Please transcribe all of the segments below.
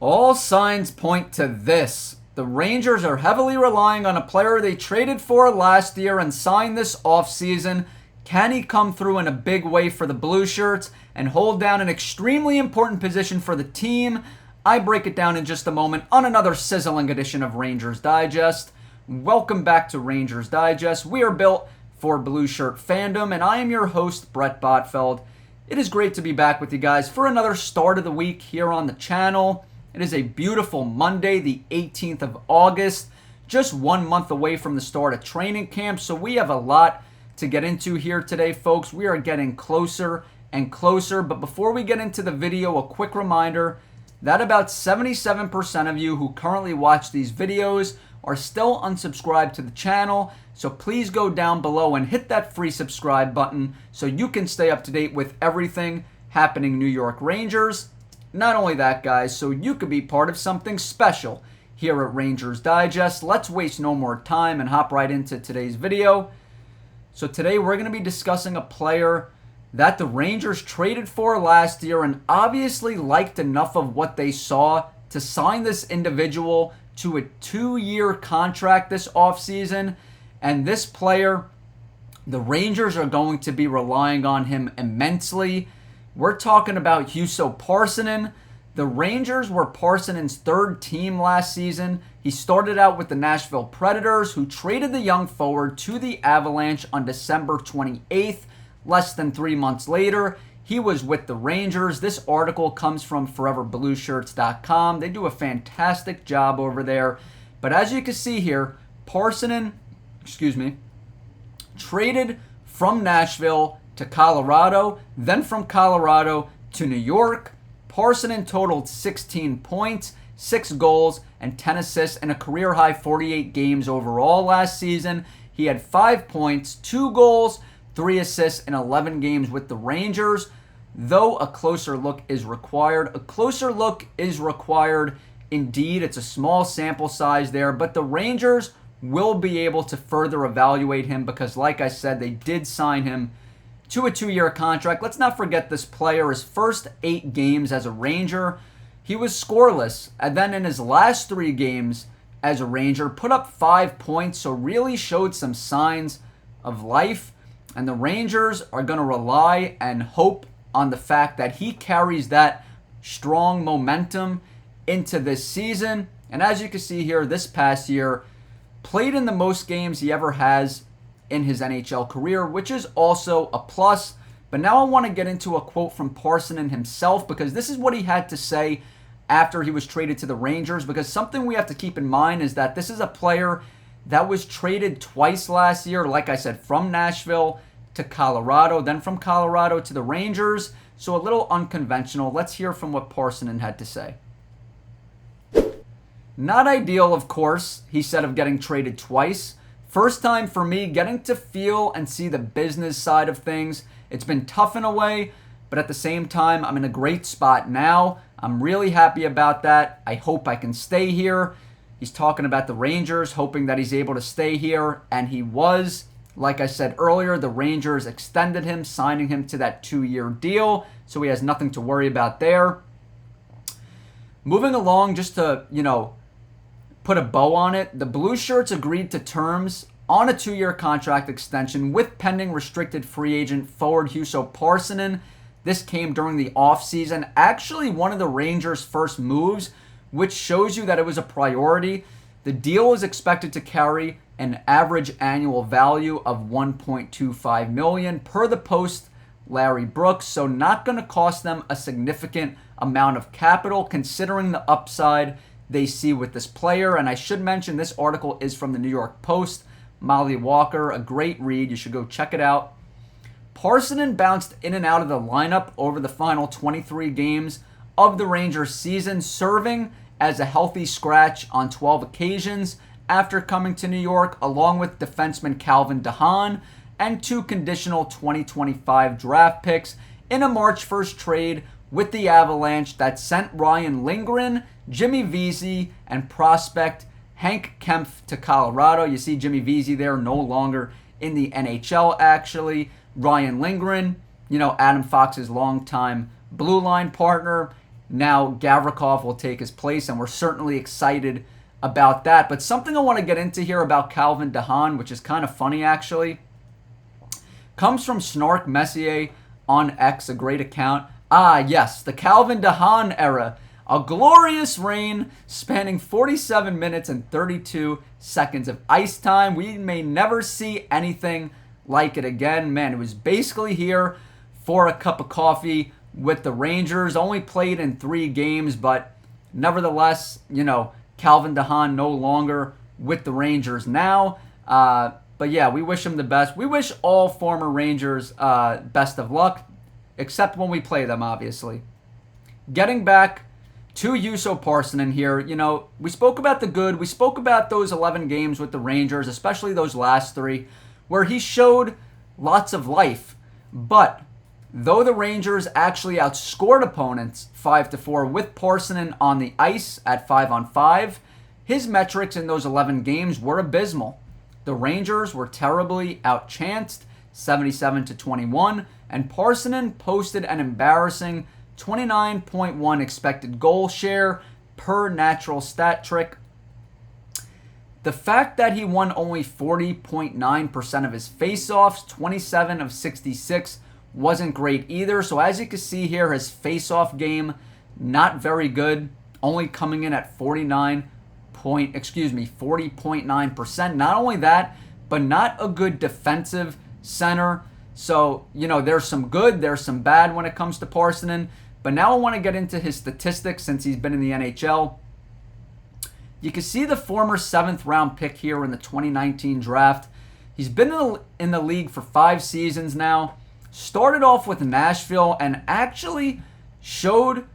All signs point to this. The Rangers are heavily relying on a player they traded for last year and signed this offseason. Can he come through in a big way for the Blueshirts and hold down an extremely important position for the team? I break it down in just a moment on another sizzling edition of Rangers Digest. Welcome back to Rangers Digest. We are built for Blue Shirt fandom, and I am your host, Bret Botfeld. It is great to be back with you guys for another start of the week here on the channel. It is a beautiful Monday, the 18th of August, just 1 month away from the start of training camp, so we have a lot to get into here today, folks. We are getting closer and closer, but before we get into the video, a quick reminder that about 77% of you who currently watch these videos are still unsubscribed to the channel, so please go down below and hit that free subscribe button so you can stay up to date with everything happening New York Rangers. Not only that, guys, so you could be part of something special here at Rangers Digest. Let's waste no more time and hop right into today's video. So today we're going to be discussing a player that the Rangers traded for last year and obviously liked enough of what they saw to sign this individual to a 2-year contract this offseason. And this player, the Rangers are going to be relying on him immensely. We're talking about Juuso Parssinen. The Rangers were Parssinen's third team last season. He started out with the Nashville Predators, who traded the young forward to the Avalanche on December 28th. Less than 3 months later, he was with the Rangers. This article comes from ForeverBlueShirts.com. They do a fantastic job over there. But as you can see here, Parssinen, traded from Nashville to Colorado, then from Colorado to New York. Parssinen totaled 16 points, 6 goals, and 10 assists in a career-high 48 games overall last season. He had 5 points, 2 goals, 3 assists in 11 games with the Rangers, though a closer look is required. A closer look is required indeed. It's a small sample size there, but the Rangers will be able to further evaluate him because, like I said, they did sign him to a 2-year contract. Let's not forget this player, his first 8 games as a Ranger, he was scoreless. And then in his last 3 games as a Ranger, put up 5 points, so really showed some signs of life. And the Rangers are going to rely and hope on the fact that he carries that strong momentum into this season. And as you can see here, this past year, played in the most games he ever has in his NHL career, which is also a plus. But now I want to get into a quote from Parssinen himself, because this is what he had to say after he was traded to the Rangers, because something we have to keep in mind is that this is a player that was traded twice last year, like I said, from Nashville to Colorado, then from Colorado to the Rangers, so a little unconventional. Let's hear from what Parssinen had to say. Not ideal, of course, he said, of getting traded twice. First time for me getting to feel and see the business side of things. It's been tough in a way, but at the same time, I'm in a great spot now. I'm really happy about that. I hope I can stay here. He's talking about the Rangers, hoping that he's able to stay here, and he was. Like I said earlier, the Rangers extended him, signing him to that 2-year deal, so he has nothing to worry about there. Moving along, just to, put a bow on it, the Blueshirts agreed to terms on a 2-year contract extension with pending restricted free agent forward Juuso Parssinen. This came during the offseason, actually one of the Rangers' first moves, which shows you that it was a priority. The deal is expected to carry an average annual value of $1.25 million per the Post Larry Brooks, so not going to cost them a significant amount of capital considering the upside they see with this player. And I should mention this article is from the New York Post. Molly Walker, a great read. You should go check it out. Parssinen bounced in and out of the lineup over the final 23 games of the Rangers season, serving as a healthy scratch on 12 occasions after coming to New York, along with defenseman Calvin DeHaan and 2 conditional 2025 draft picks in a March 1st trade with the Avalanche that sent Ryan Lindgren, Jimmy Vesey, and prospect Hank Kempf to Colorado. You see Jimmy Vesey there, no longer in the NHL, actually. Ryan Lindgren, Adam Fox's longtime blue line partner, now Gavrikov will take his place, and we're certainly excited about that. But something I want to get into here about Calvin DeHaan, which is kind of funny actually, comes from Snark Messier on X, a great account. Yes, the Calvin DeHaan era. A glorious reign spanning 47 minutes and 32 seconds of ice time. We may never see anything like it again. Man, it was basically here for a cup of coffee with the Rangers. Only played in 3 games, but nevertheless, Calvin DeHaan no longer with the Rangers now. But yeah, we wish him the best. We wish all former Rangers best of luck, except when we play them, obviously. Getting back to Juuso Parssinen here, we spoke about the good. We spoke about those 11 games with the Rangers, especially those last 3, where he showed lots of life. But though the Rangers actually outscored opponents 5-4 with Parssinen on the ice at 5-on-5, his metrics in those 11 games were abysmal. The Rangers were terribly outchanced, 77-21, and Parssinen posted an embarrassing 29.1 expected goal share per natural stat trick. The fact that he won only 40.9% of his faceoffs, 27 of 66, wasn't great either. So as you can see here, his faceoff game, not very good, only coming in at 40.9%. Not only that, but not a good defensive center. So, there's some good, there's some bad when it comes to Parssinen. But now I want to get into his statistics since he's been in the NHL. You can see the former 7th round pick here in the 2019 draft. He's been in the league for 5 seasons now. Started off with Nashville and actually showed,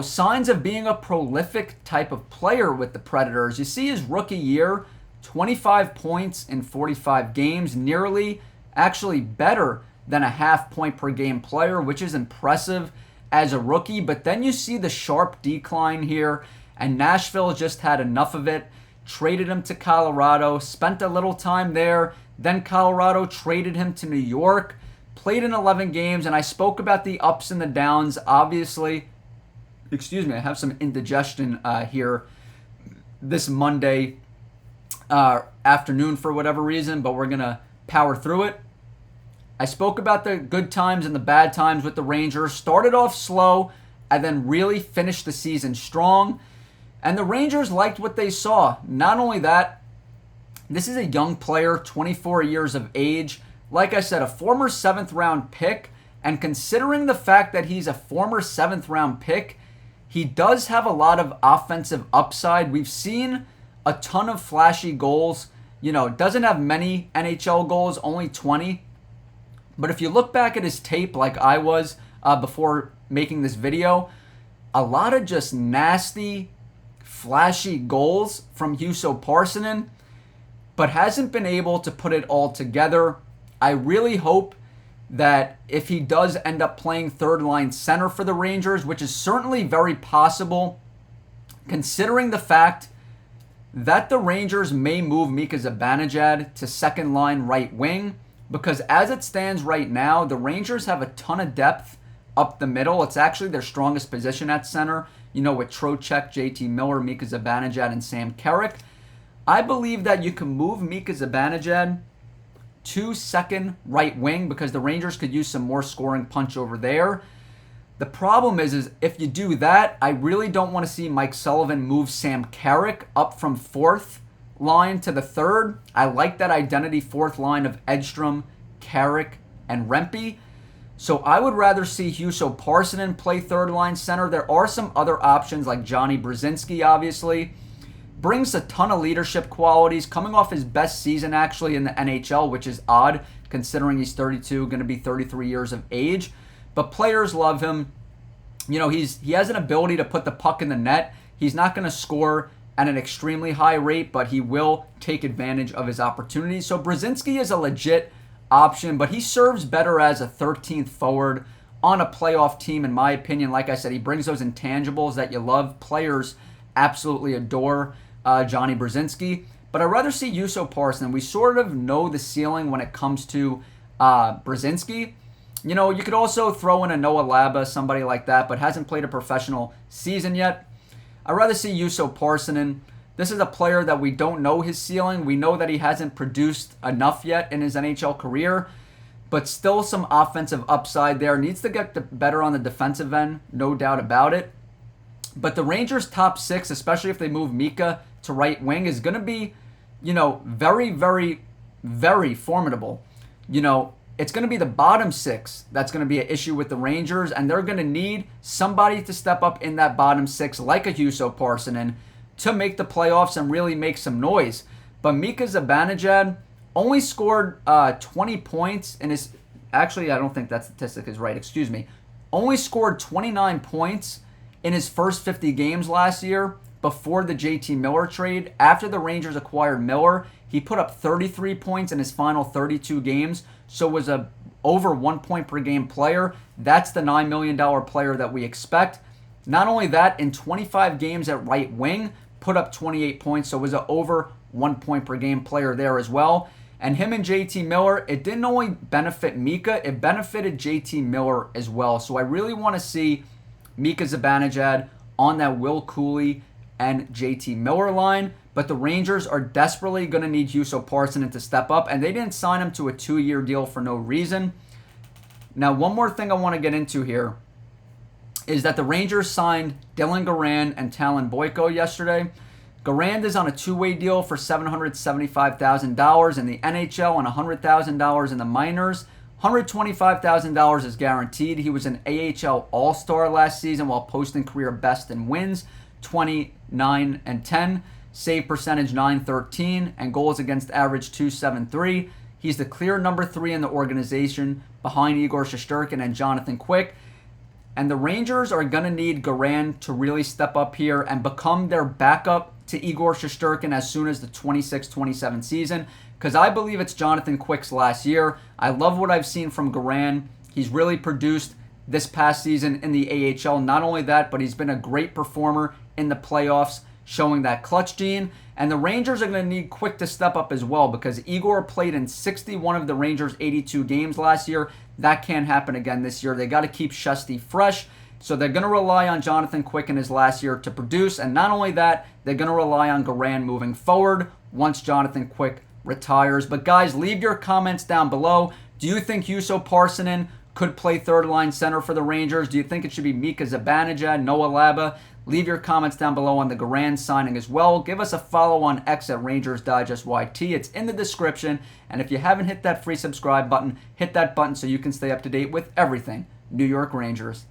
signs of being a prolific type of player with the Predators. You see his rookie year, 25 points in 45 games, nearly actually better than a half point per game player, which is impressive as a rookie. But then you see the sharp decline here, and Nashville just had enough of it. Traded him to Colorado, spent a little time there. Then Colorado traded him to New York, played in 11 games, and I spoke about the ups and the downs. Obviously, I have some indigestion here this Monday afternoon for whatever reason, but we're going to power through it. I spoke about the good times and the bad times with the Rangers. Started off slow and then really finished the season strong. And the Rangers liked what they saw. Not only that, this is a young player, 24 years of age. Like I said, a former 7th round pick. And considering the fact that he's a former 7th round pick, he does have a lot of offensive upside. We've seen a ton of flashy goals. Doesn't have many NHL goals, only 20. But if you look back at his tape like I was before making this video, a lot of just nasty, flashy goals from Juuso Parssinen, but hasn't been able to put it all together. I really hope that if he does end up playing 3rd-line center for the Rangers, which is certainly very possible, considering the fact that the Rangers may move Mika Zibanejad to 2nd-line right wing, because as it stands right now, the Rangers have a ton of depth up the middle. It's actually their strongest position at center, with Trocheck, JT Miller, Mika Zibanejad, and Sam Carrick. I believe that you can move Mika Zibanejad to 2nd right wing because the Rangers could use some more scoring punch over there. The problem is if you do that, I really don't want to see Mike Sullivan move Sam Carrick up from 4th line to the 3rd. I like that identity 4th line of Edstrom, Carrick, and Rempe. So I would rather see Juuso Parssinen play 3rd line center. There are some other options like Johnny Brzezinski, obviously. Brings a ton of leadership qualities, coming off his best season actually in the NHL, which is odd considering he's 32, going to be 33 years of age. But players love him. He has an ability to put the puck in the net. He's not going to score at an extremely high rate, but he will take advantage of his opportunities. So Brzezinski is a legit option, but he serves better as a 13th forward on a playoff team, in my opinion. Like I said, he brings those intangibles that you love. Players absolutely adore Johnny Brzezinski, but I'd rather see Juuso Parssinen. We sort of know the ceiling when it comes to Brzezinski, You could also throw in a Noah Laba, somebody like that, but hasn't played a professional season yet. I'd rather see Juuso Parssinen. This is a player that we don't know his ceiling. We know that he hasn't produced enough yet in his NHL career, but still some offensive upside there. Needs to get better on the defensive end, no doubt about it. But the Rangers' top six, especially if they move Mika to right wing, is going to be, very, very, very formidable. It's going to be the bottom six that's going to be an issue with the Rangers, and they're going to need somebody to step up in that bottom six, like a Juuso Parssinen, to make the playoffs and really make some noise. But Mika Zibanejad only scored 20 points in his... Actually, I don't think that statistic is right. Excuse me. Only scored 29 points in his first 50 games last year before the JT Miller trade. After the Rangers acquired Miller, he put up 33 points in his final 32 games, so was a over 1 point per game player. That's the $9 million player that we expect. Not only that, in 25 games at right wing, put up 28 points, so was an over 1 point per game player there as well. And him and JT Miller, it didn't only benefit Mika, it benefited JT Miller as well. So I really want to see Mika Zibanejad on that Will Cooley and JT Miller line. But the Rangers are desperately going to need Juuso Parssinen to step up, and they didn't sign him to a 2-year deal for no reason. Now, one more thing I want to get into here is that the Rangers signed Dylan Garand and Talon Boyko yesterday. Garand is on a 2-way deal for $775,000 in the NHL and $100,000 in the minors. $125,000 is guaranteed. He was an AHL All-Star last season while posting career best in wins, 29-10. Save percentage 913, and goals against average 273. He's the clear number 3 in the organization behind Igor Shesterkin and Jonathan Quick. And the Rangers are going to need Garand to really step up here and become their backup to Igor Shesterkin as soon as the 26-27 season, because I believe it's Jonathan Quick's last year. I love what I've seen from Garand. He's really produced this past season in the AHL. Not only that, but he's been a great performer in the playoffs, showing that clutch gene. And the Rangers are going to need Quick to step up as well, because Igor played in 61 of the Rangers' 82 games last year. That can't happen again this year. They got to keep Shesty fresh. So they're going to rely on Jonathan Quick in his last year to produce. And not only that, they're going to rely on Garand moving forward once Jonathan Quick retires. But guys, leave your comments down below. Do you think Juuso Parssinen could play third-line center for the Rangers? Do you think it should be Mika Zibanejad, Noah Laba? Leave your comments down below on the Garand signing as well. Give us a follow on X at Rangers Digest YT. It's in the description. And if you haven't hit that free subscribe button, hit that button so you can stay up to date with everything New York Rangers.